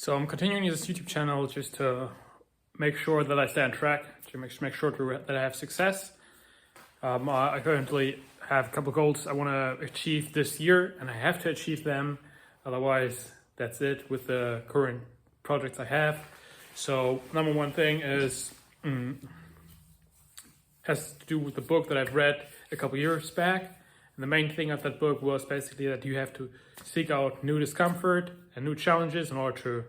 So I'm continuing this YouTube channel just to make sure that I stay on track, to make sure that I have success. I currently have a couple of goals I want to achieve this year, and I have to achieve them. Otherwise, that's it with the current projects I have. So number one thing is has to do with the book that I've read a couple years back. And the main thing of that book was basically that you have to seek out new discomfort and new challenges in order to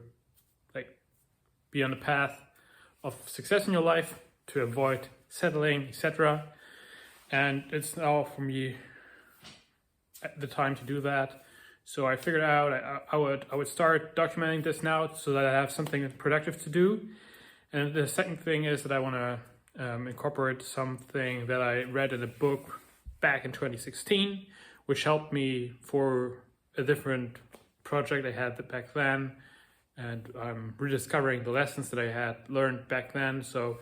be on the path of success in your life, to avoid settling, etc. And it's now for me the time to do that. So I figured out I would start documenting this now so that I have something productive to do. And the second thing is that I want to incorporate something that I read in a book back in 2016, which helped me for a different project I had back then. And I'm rediscovering the lessons that I had learned back then. So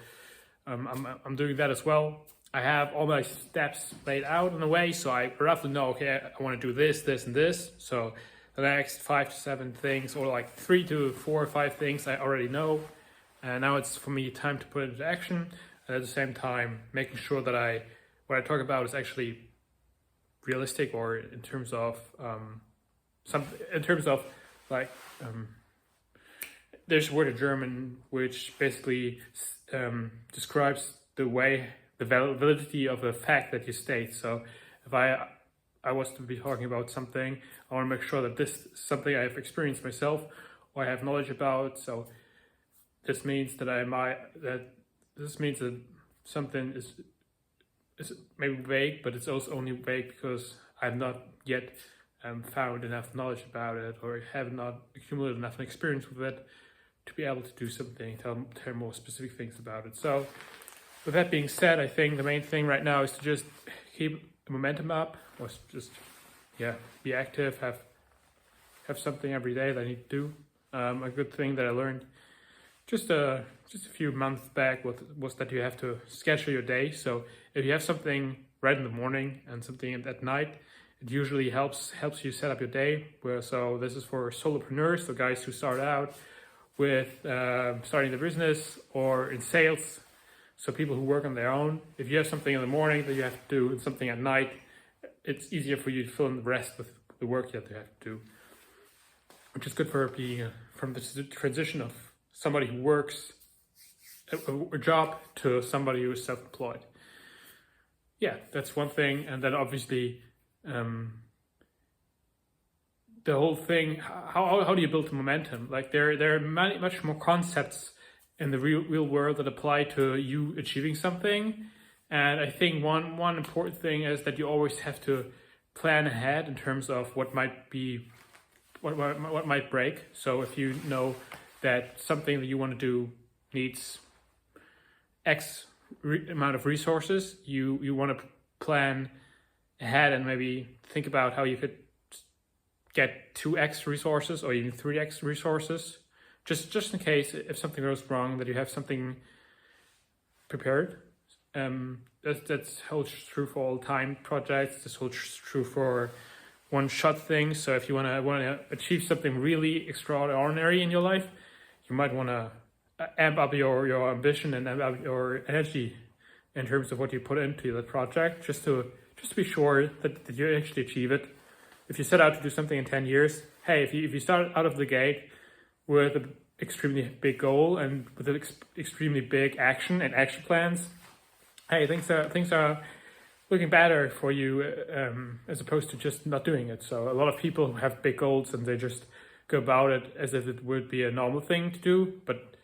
I'm doing that as well. I have all my steps laid out in a way, so I roughly know, okay, I want to do this, this, and this. So the next 5 to 7 things, or like 3 to 4 or 5 things I already know. And now it's for me time to put it into action. And at the same time, making sure that what I talk about is actually realistic, or in terms of there's a word in German which basically describes the validity of a fact that you state. So if I was to be talking about something, I want to make sure that this is something I've experienced myself or I have knowledge about. So this means that something is maybe vague, but it's also only vague because I've not yet found enough knowledge about it, or have not accumulated enough experience with it to be able to do something, tell more specific things about it. So with that being said, I think the main thing right now is to just keep the momentum up, or just be active, have something every day that I need to do. A good thing that I learned just a few months back was that you have to schedule your day. So if you have something right in the morning and something at night, it usually helps you set up your day. So this is for solopreneurs, so guys who start out with starting the business or in sales. So people who work on their own. If you have something in the morning that you have to do and something at night, it's easier for you to fill in the rest with the work that you have to do, which is good for being from the transition of somebody who works a job to somebody who is self-employed. Yeah, that's one thing. And then obviously the whole thing, how do you build the momentum? Like there are much more concepts in the real world that apply to you achieving something. And I think one important thing is that you always have to plan ahead in terms of what might break. So if you know that something that you want to do needs X amount of resources, you want to plan ahead and maybe think about how you could get 2x resources or even 3x resources, just in case if something goes wrong, that you have something prepared. That holds true for all time projects. This holds true for one-shot things. So if you want to achieve something really extraordinary in your life, you might want to amp up your ambition and amp up your energy in terms of what you put into the project, just to be sure that you actually achieve it. If you set out to do something in 10 years, hey, if you start out of the gate with an extremely big goal and with an extremely big action plans, hey, things are looking better for you as opposed to just not doing it. So a lot of people who have big goals and they just go about it as if it would be a normal thing to do, but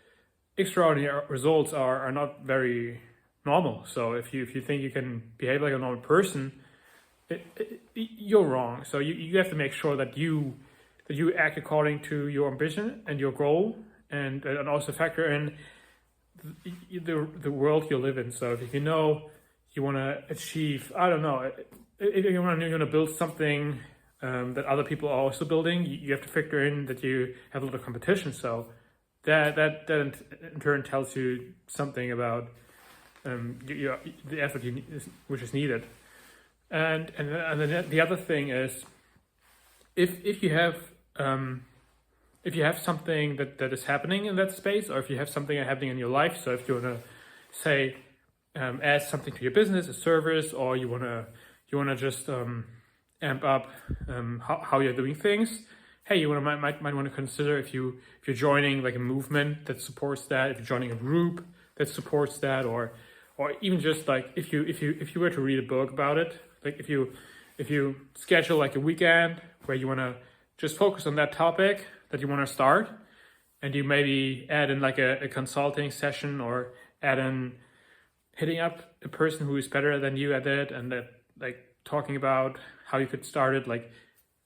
extraordinary results are not very normal. So if you think you can behave like a normal person, you're wrong. So you have to make sure that you act according to your ambition and your goal, and also factor in the world you live in. So if you know you want to achieve, I don't know, if you want to build something that other people are also building, you have to factor in that you have a lot of competition. So that in turn tells you something about the effort which is needed. And then the other thing is, if you have if you have something that is happening in that space, or if you have something happening in your life. So if you want to say add something to your business, a service, or you wanna just amp up how you're doing things. Hey, you might want to consider if you're joining like a movement that supports that, if you're joining a group that supports that, or even just like if you were to read a book about it, like if you schedule like a weekend where you want to just focus on that topic that you want to start, and you maybe add in like a consulting session, or add in hitting up a person who is better than you at it, and that like talking about how you could start it like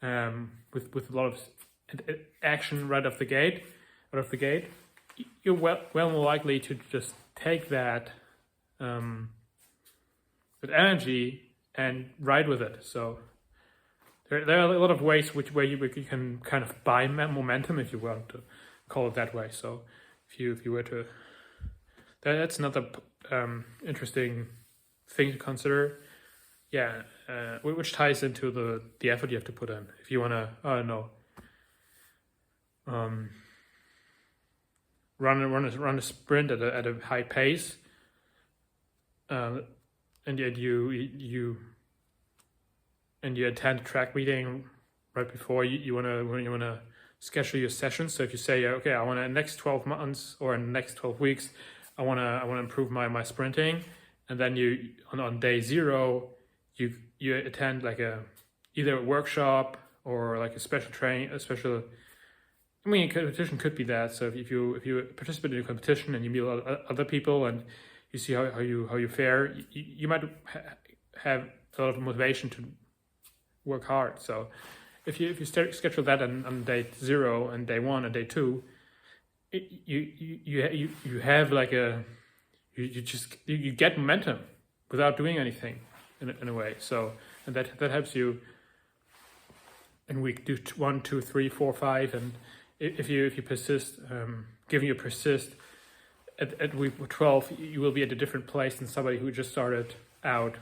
with a lot of action right off the gate, you're well more likely to just take that energy and ride with it. So there are a lot of ways where you can kind of buy momentum, if you want to call it that way. So if you were to, that's another interesting thing to consider. Yeah, which ties into the effort you have to put in. If you want to, I don't know, run a sprint at a high pace, and yet you attend a track meeting right before you wanna schedule your sessions. So if you say, okay, I want to in the next 12 months or in the next 12 weeks, I wanna improve my sprinting, and then you on day 0 you attend like either a workshop or like a special training, I mean, competition could be that. So if you participate in a competition and you meet a lot of other people and you see how you fare, you might have a lot of motivation to work hard. So if you schedule that on day 0 and day 1 and day 2, you have like you get momentum without doing anything in a way. So and that helps you in week 1, 2, 3, 4, 5, and if you persist, given you persist at week 12, you will be at a different place than somebody who just started out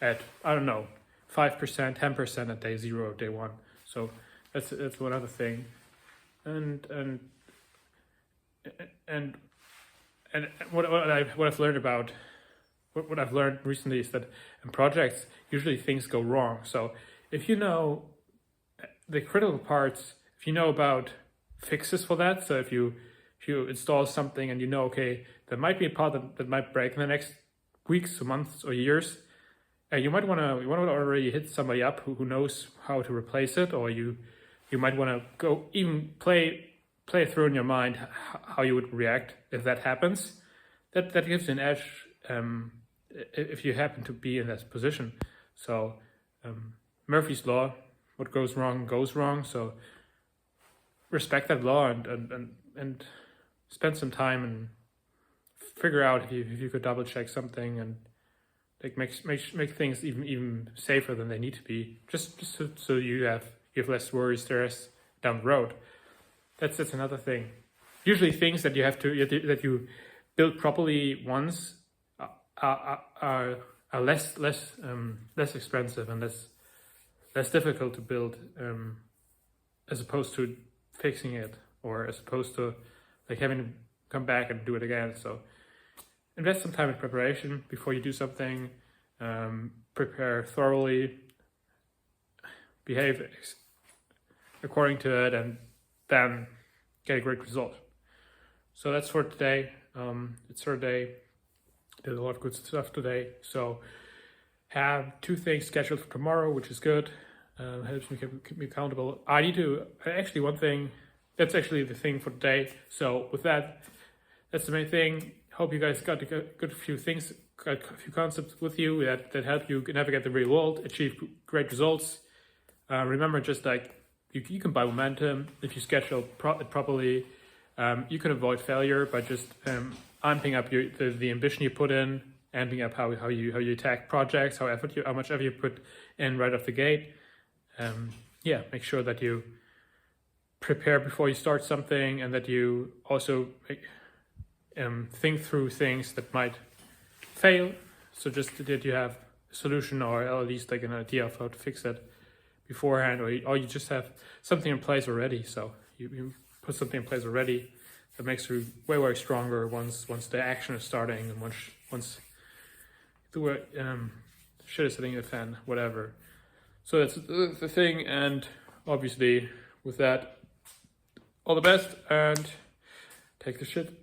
at, I don't know, 5%, 10% at day 0, day 1. So that's one other thing, and what I've learned about what I've learned recently is that in projects usually things go wrong. So if you know the critical parts, if you know about fixes for that, so if you install something and you know, okay, there might be a part that might break in the next weeks or months or years, you might want to already hit somebody up who knows how to replace it, or you might want to go even play through in your mind how you would react if that happens. That gives you an edge if you happen to be in that position. So Murphy's Law, what goes wrong goes wrong. So respect that law and spend some time and figure out if you could double check something and like make things even safer than they need to be, just so you have less worries, stress down the road. That's another thing. Usually things that you build properly once are less expensive and less difficult to build, as opposed to fixing it, or as opposed to like having to come back and do it again. So invest some time in preparation before you do something. Prepare thoroughly, behave according to it, and then get a great result. So that's for today. It's our day. Did a lot of good stuff today. So have 2 things scheduled for tomorrow, which is good. Helps me keep me accountable. I need to actually one thing. That's actually the thing for today. So with that, that's the main thing. Hope you guys got a good few things, got a few concepts with you that help you navigate the real world, achieve great results. Remember, just like you can buy momentum if you schedule it properly. You can avoid failure by just amping up the ambition you put in, amping up how you attack projects, how much effort you put in right off the gate. Make sure that you prepare before you start something, and that you also think through things that might fail. So just that you have a solution, or at least like an idea of how to fix it beforehand, or you just have something in place already. So you put something in place already that makes you way stronger once the action is starting, and once the shit is hitting the fan, whatever. So that's the thing, and obviously with that, all the best and take the shit.